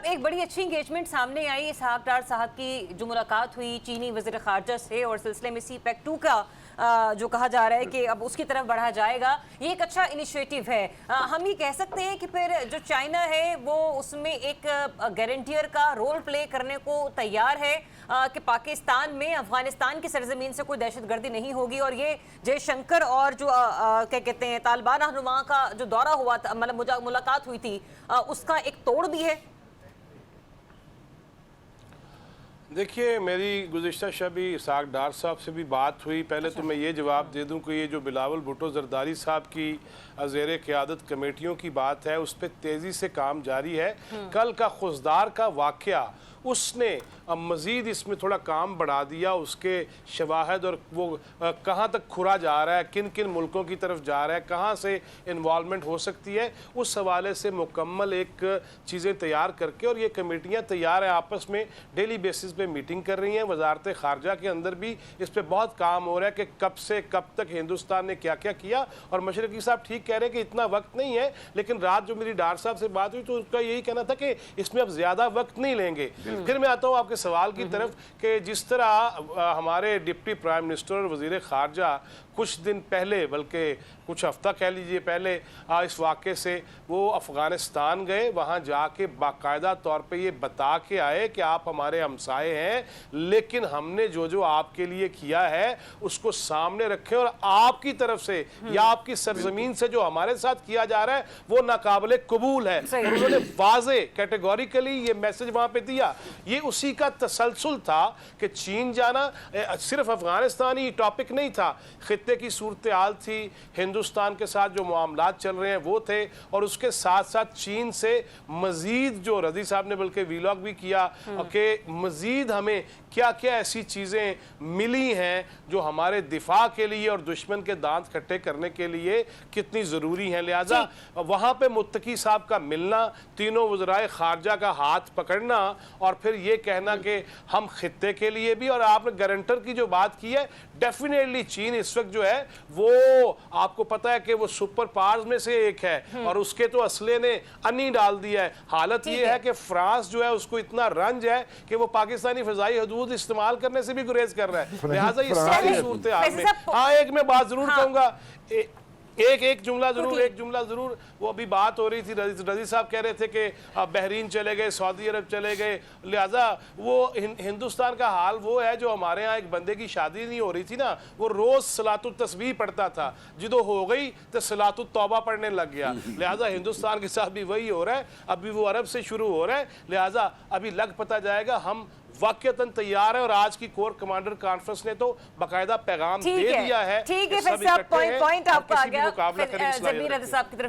साहब, एक बड़ी अच्छी इंगेजमेंट सामने आई इसहाक डार साहब की, जो मुलाकात हुई चीनी वज़ीर ख़ारजा से और सिलसिले में सीपैक 2 का जो कहा जा रहा है कि अब उसकी तरफ बढ़ा जाएगा, ये एक अच्छा इनिशिएटिव है। हम ये कह सकते हैं कि फिर जो चाइना है वो उसमें एक गारंटियर का रोल प्ले करने को तैयार है कि पाकिस्तान में अफगानिस्तान की सरजमीन से कोई दहशतगर्दी नहीं होगी। और ये जयशंकर और जो क्या कहते हैं तालिबान रहनुमा का जो दौरा हुआ था, मतलब मुलाकात हुई थी, उसका एक तोड़ भी है। देखिए, मेरी गुज़िश्ता शब ही इसहाक डार साहब से भी बात हुई। पहले तो मैं ये जवाब दे दूं कि ये जो बिलावल भुट्टो जरदारी साहब की ज़ेर क़यादत कमेटियों की बात है, उस पर तेज़ी से काम जारी है। कल का खुशदार का वाक़या उसने मज़ीद इसमें थोड़ा काम बढ़ा दिया। उसके शवाहद और वो कहाँ तक खुरा जा रहा है, किन किन मुल्कों की तरफ जा रहा है, कहाँ से इन्वॉल्वमेंट हो सकती है, उस हवाले से मुकम्मल एक चीज़ें तैयार करके, और ये कमेटियाँ तैयार हैं, आपस में डेली बेसिस पे मीटिंग कर रही हैं। वजारत ख़ारजा के अंदर भी इस पर बहुत काम हो रहा है कि कब से कब तक हिंदुस्तान ने क्या क्या किया। और मशरकी साहब ठीक कह रहे हैं कि इतना वक्त नहीं है, लेकिन रात जो मेरी डार साहब से बात हुई तो उसका यही कहना था कि इसमें अब ज़्यादा वक्त नहीं लेंगे। फिर मैं आता हूँ आपके सवाल की तरफ कि जिस तरह हमारे डिप्टी प्राइम मिनिस्टर और वज़ीर ख़ारजा कुछ दिन पहले, बल्कि कुछ हफ्ता कह लीजिए पहले, इस वाक़े से वो अफ़गानिस्तान गए, वहाँ जाके बाकायदा तौर पे ये बता के आए कि आप हमारे हमसाए हैं, लेकिन हमने जो जो आपके लिए किया है उसको सामने रखें, और आपकी तरफ से या आपकी सरजमीन से जो हमारे साथ किया जा रहा है वो नाकाबिले कबूल है। उन्होंने वाज़े कैटेगोरिकली ये मैसेज वहाँ पे दिया। ये उसी का तसलसल था कि चीन जाना सिर्फ अफ़गानिस्तान ही टॉपिक नहीं था, खित्ते की सूरत हाल थी, हिंदुस्तान के साथ जो मामलात चल रहे हैं वो थे, और उसके साथ साथ चीन से मज़ीद, जो रज़ी साहब ने बल्कि वीलॉग भी किया कि मज़ीद हमें क्या क्या ऐसी चीज़ें मिली हैं जो हमारे दिफा के लिए और दुश्मन के दांत खट्टे करने के लिए कितनी ज़रूरी हैं। लिहाजा वहाँ पे मुत्तकी साहब का मिलना, तीनों वज़राए ख़ारजा का हाथ पकड़ना, और फिर ये कहना कि हम खित्ते के लिए भी, और आपने गारंटर की जो बात की है, डेफिनेटली चीन इस वक्त जो है वो आपको पता है कि वो सुपर पावर्स में से एक है, और उसके तो असले ने अन्नी डाल दिया है। हालत ये है कि फ्रांस जो है उसको इतना रंज है कि वो पाकिस्तानी फ़िज़ाई हदूद इस्तेमाल करने से भी गुरेज कर रहा है। लिहाजा ये सारी सूरत हाल में, हाँ, एक मैं बात जरूर कहूँगा, एक जुमला जरूर, वो अभी बात हो रही थी, रज़ी साहब कह रहे थे कि बहरीन चले गए, सऊदी अरब चले गए, लिहाजा वो हिंदुस्तान का हाल वो है जो हमारे यहाँ एक बंदे की शादी नहीं हो रही थी ना, वो रोज़ सलातुत तस्बीह पढ़ता था, जिदो हो गई तो सलातुत तौबा पढ़ने लग गया। लिहाजा हिंदुस्तान के साथ भी वही हो रहा है, अभी वो अरब से शुरू हो रहा है। लिहाजा अभी लग पता जाएगा, हम वाकईतन तैयार है, और आज की कोर कमांडर कॉन्फ्रेंस ने तो बाकायदा पैगाम दे दिया है। ठीक है, फिर साहब पॉइंट आपका आ गया। जबीर रज़ा साहब की तरफ